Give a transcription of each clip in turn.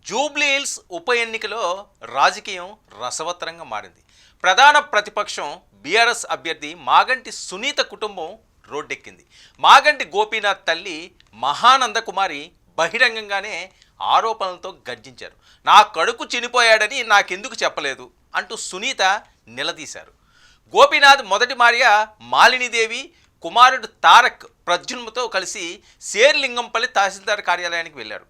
Jubilee hills ఉప ఎన్నికలో రాజకీయం రసవత్తరంగా మారింది. ప్రధాన ప్రతిపక్షం బీఆర్ఎస్ అభ్యర్థి మాగంటి సునీత కుటుంబం రోడ్డెక్కింది. మాగంటి గోపీనాథ్ తల్లి మహానందకుమారి బహిరంగంగానే ఆరోపణలతో గర్జించారు. నా కడుకు చనిపోయాడని నాకెందుకు చెప్పలేదు అంటూ సునీత నిలదీశారు. గోపీనాథ్ మొదటి భార్య మాలినీదేవి కుమారుడు తారక్ ప్రద్యుమ్నతో కలిసి శేర్లింగంపల్లి తహసీల్దార్ కార్యాలయానికి వెళ్ళారు.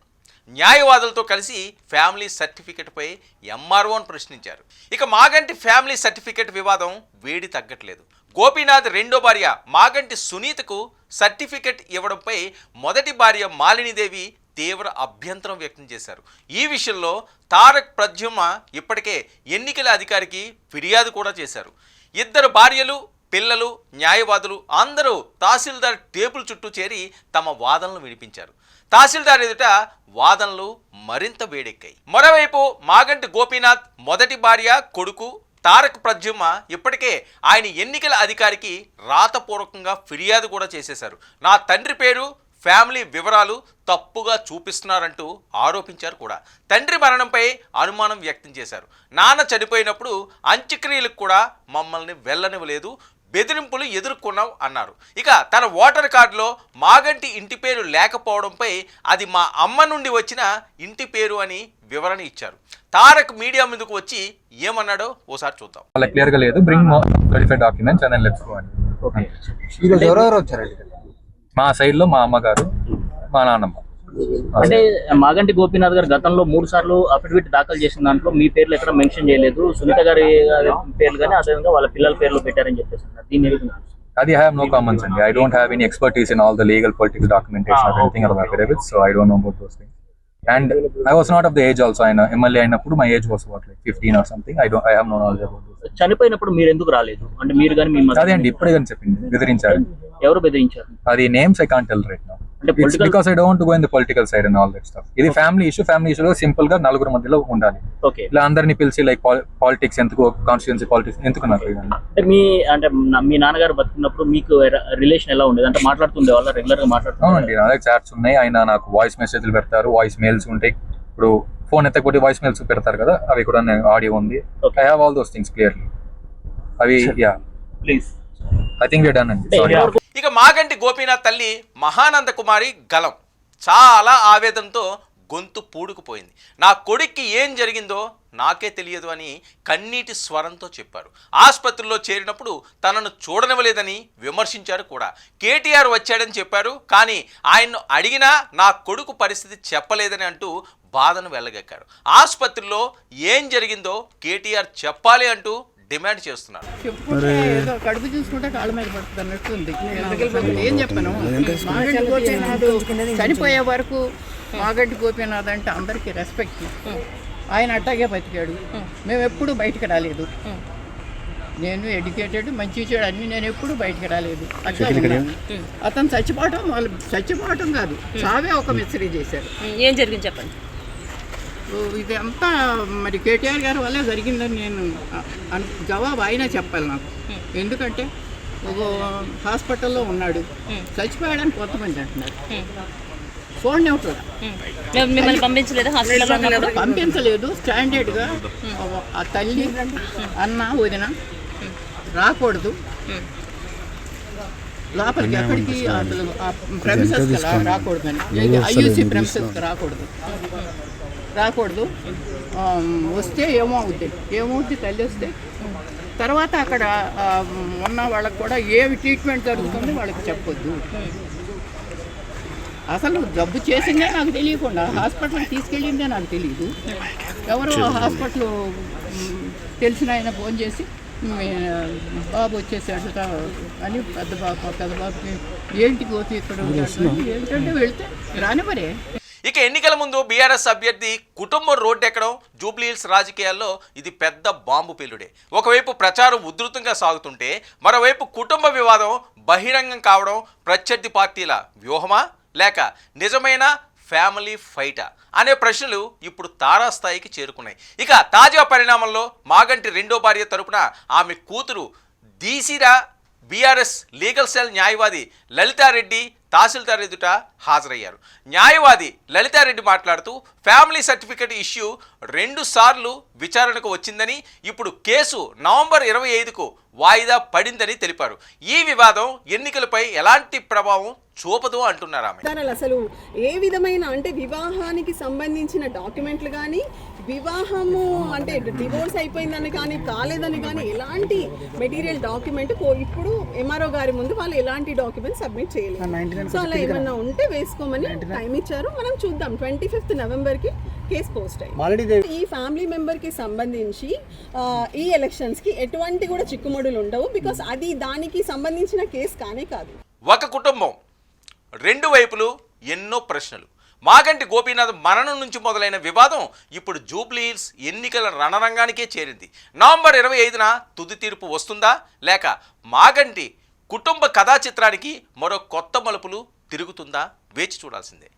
న్యాయవాదులతో కలిసి ఫ్యామిలీ సర్టిఫికెట్పై ఎంఆర్ఓను ప్రశ్నించారు. ఇక మాగంటి ఫ్యామిలీ సర్టిఫికెట్ వివాదం వేడి తగ్గట్లేదు. గోపీనాథ్ రెండో భార్య మాగంటి సునీతకు సర్టిఫికెట్ ఇవ్వడంపై మొదటి భార్య మాలినీదేవి తీవ్ర అభ్యంతరం వ్యక్తం చేశారు. ఈ విషయంలో తారక్ ప్రద్యుమ్న ఇప్పటికే ఎన్నికల అధికారికి ఫిర్యాదు కూడా చేశారు. ఇద్దరు భార్యలు పిల్లలు న్యాయవాదులు అందరూ తహసీల్దార్ టేబుల్ చుట్టూ చేరి తమ వాదనలు వినిపించారు. తహసీల్దార్ ఎదుట వాదనలు మరింత వేడెక్కాయి. మరోవైపు మాగంటి గోపీనాథ్ మొదటి భార్య కొడుకు తారక్ ప్రద్యుమ్న ఇప్పటికే ఆయన ఎన్నికల అధికారికి రాతపూర్వకంగా ఫిర్యాదు కూడా చేసేశారు. నా తండ్రి పేరు ఫ్యామిలీ వివరాలు తప్పుగా చూపిస్తున్నారంటూ ఆరోపించారు కూడా. తండ్రి మరణంపై అనుమానం వ్యక్తం చేశారు. నాన్న చనిపోయినప్పుడు అంత్యక్రియలకు కూడా మమ్మల్ని వెళ్ళనివ్వలేదు, బెదిరింపులు ఎదుర్కొన్నాం అన్నారు. ఇక తన ఓటర్ కార్డులో మాగంటి ఇంటి పేరు లేకపోవడంపై అది మా అమ్మ నుండి వచ్చిన ఇంటి పేరు అని వివరణ ఇచ్చారు. తారక్ మీడియా ముందుకు వచ్చి ఏమన్నాడో ఓసారి చూద్దాం. క్లియర్ గా లేదు, bring verified documents and let's go అండి. ఓకే, ఈరోజు ఎవరెవరు వచ్చారండి? మా సైడ్ లో మా అమ్మగారు, మా నాన్నమ్మ. అంటే మాగంటి గోపీనాథ్ గారు గతంలో 3 సార్లు అఫిడవిట్ దాఖలు చేసిన దాంట్లో మీ పేర్లు ఎక్కడ మెన్షన్ చేయలేదు, సునీత గారి పేర్లు కానీ అదేవిధంగా వాళ్ళ పిల్లల పేర్లు పెట్టారని చెప్పేసి దీన్ని అది I have no comments అండి. I don't have any expertise in all the legal political documentation or anything about affidavits, so I don't know about those things. And I was not of the age also. ఆయన MLA అయినప్పుడు my age was what, like 15 or something. I have no knowledge about this. చనిపోయినప్పుడు మీరు ఎందుకు రాలేదు? అంటే మీరు కానీ మీ అదే అండి, ఇప్పుడే కానీ చెప్పింది, బెదిరించారు. ఎవరు బెదిరించారు? అది names I can't tell right now. It's because I don't want to go in the political side and all that stuff. ఇది ఫ్యామిలీ ఇష్యూలో సింపుల్ గా నలుగురు మధ్యలో ఉండాలి. ఓకే, ఇలా అందరిని పిలిచి లైక్ పాలిటిక్స్ ఎందుకు, కాన్స్టిట్యుయెన్సీ పాలిటిక్స్ ఎందుకు నాకు అంటే మీ నాన్నగారు బతుకున్నప్పుడు మీకు రిలేషన్ ఎలా ఉండేది? అంటే మాట్లాడుతుండే వాళ్ళ రెగ్యులర్ గా అవునండి, నా దగ్గర చాట్స్ ఉన్నాయి. ఆయన నాకు వాయిస్ మెసేజ్లు పెడతారు, వాయిస్ మెయిల్స్ ఉంటాయి. ఇప్పుడు ఫోన్ ఎత్తకపోతే వాయిస్ మెయిల్స్ పెడతారు కదా, అవి కూడా ఆడియో ఉంది. I have all those things clearly. అవి yeah please I think we done అండి. ఇక మాగంటి గోపీనాథ్ తల్లి మహానంద కుమారి గలం చాలా ఆవేదనతో గొంతు పూడుకుపోయింది. నా కొడుక్కి ఏం జరిగిందో నాకే తెలియదు అని కన్నీటి స్వరంతో చెప్పారు. ఆసుపత్రిలో చేరినప్పుడు తనను చూడనివ్వలేదని విమర్శించారు కూడా. కేటీఆర్ వచ్చాడని చెప్పారు, కానీ ఆయన్ను అడిగినా నా కొడుకు పరిస్థితి చెప్పలేదని అంటూ బాధను వెళ్ళగక్కారు. ఆసుపత్రిలో ఏం జరిగిందో కేటీఆర్ చెప్పాలి అంటూ డిమాండ్ చేస్తున్నారు. ఏదో కడుపు చూసుకుంటే కాళ్ళ మీద పడుతుంది అన్నట్టుంది. ఏం చెప్పాను, మాగంటి గోపీనాథ్ చనిపోయే వరకు మాగంటి గోపీనాథ్ అంటే అందరికీ రెస్పెక్ట్. ఆయన అట్టాగే బతికాడు, మేము ఎప్పుడు బయటకు రాలేదు. నేను ఎడ్యుకేటెడ్, మంచి చెడు అన్ని, నేను ఎప్పుడు బయటకు రాలేదు. అట్లా అతను చచ్చిపోవటం కాదు, చావే ఒక మిస్టరీ చేశారు. ఏం జరిగింది చెప్పండి. ఇది అంతా మరి కేటీఆర్ గారి వల్లే జరిగిందని నేను జవాబు అయినా చెప్పాలి నాకు. ఎందుకంటే ఒక హాస్పిటల్లో ఉన్నాడు, చచ్చిపోయాడని కొంతమంది అంటున్నారు. ఫోన్ మిమ్మల్ని పంపించలేదు? పంపించలేదు. స్టాండర్డ్గా ఆ తల్లి అన్న వదిన రాకూడదు లోపలికి, ఎక్కడికి అసలు ఆ ప్రెమిసెస్కి రాకూడదని, ఐయూసీ ప్రెమిసెస్కి రాకూడదు. వస్తే ఏమవుద్ది తల్లి వస్తే తర్వాత అక్కడ ఉన్న వాళ్ళకి కూడా ఏమి ట్రీట్మెంట్ జరుగుతుందో వాళ్ళకి చెప్పొద్దు. అసలు జబ్బు చేసిందే నాకు తెలియకుండా హాస్పిటల్కి తీసుకెళ్ళిందే నాకు తెలియదు. ఎవరో హాస్పిటల్ తెలిసిన ఆయన ఫోన్ చేసి బాబు వచ్చేసాడు అని పెద్ద బాబుకి ఏంటి గోతి ఇక్కడ ఏంటంటే వెళ్తే రానివరే. ఇక ఎన్నికల ముందు బీఆర్ఎస్ అభ్యర్థి కుటుంబం రోడ్డెక్కడం జూబ్లీ హిల్స్ రాజకీయాల్లో ఇది పెద్ద బాంబు పేలుడే. ఒకవైపు ప్రచారం ఉధృతంగా సాగుతుంటే మరోవైపు కుటుంబ వివాదం బహిరంగం కావడం ప్రత్యర్థి పార్టీల వ్యూహమా లేక నిజమైన ఫ్యామిలీ ఫైటా అనే ప్రశ్నలు ఇప్పుడు తారాస్థాయికి చేరుకున్నాయి. ఇక తాజా పరిణామంలో మాగంటి రెండో భార్య తరపున ఆమె కూతురు దీసిరా బీఆర్ఎస్ లీగల్ సెల్ న్యాయవాది లలితారెడ్డి తహసీల్దార్ ఎదుట హాజరయ్యారు. న్యాయవాది లలితారెడ్డి మాట్లాడుతూ ఫ్యామిలీ సర్టిఫికెట్ ఇష్యూ 2 సార్లు విచారణకు వచ్చిందని, ఇప్పుడు కేసు నవంబర్ 25కు వాయిదా పడిందని తెలిపారు. ఈ వివాదం ఎన్నికలపై ఎలాంటి ప్రభావం చూపదు అంటున్నారు ఆమె. అసలు ఏ విధమైన అంటే వివాహానికి సంబంధించిన డాక్యుమెంట్లు కానీ, వివాహము అంటే డివోర్స్ అయిపోయిందని కానీ కాలేదని కానీ ఎలాంటి మెటీరియల్ డాక్యుమెంట్ ఇప్పుడు ఎంఆర్ఓ గారి ముందు వాళ్ళు ఎలాంటి డాక్యుమెంట్ సబ్మిట్ చేయలేదు. సో అలా ఏమన్నా ఉంటే వేసుకోమని టైం ఇచ్చారు. మనం చూద్దాం. 25th నవంబర్కి కేసు పోస్ట్ అయింది. ఈ ఫ్యామిలీ మెంబర్ కి సంబంధించి ఈ ఎలక్షన్స్ కి ఎటువంటి కూడా చిక్కుముడులు ఉండవు. బికాస్ అది దానికి సంబంధించిన కేసు కానే కాదు. ఒక కుటుంబం, 2 వైపులు ఎన్నో ప్రశ్నలు. మాగంటి గోపీనాథ్ మరణం నుంచి మొదలైన వివాదం ఇప్పుడు జూబ్లీ హిల్స్ ఎన్నికల రణరంగానికే చేరింది. నవంబర్ 25న తుది తీర్పు వస్తుందా, లేక మాగంటి కుటుంబ కథా చిత్రానికి మరో కొత్త మలుపులు తిరుగుతుందా? వేచి చూడాల్సిందే.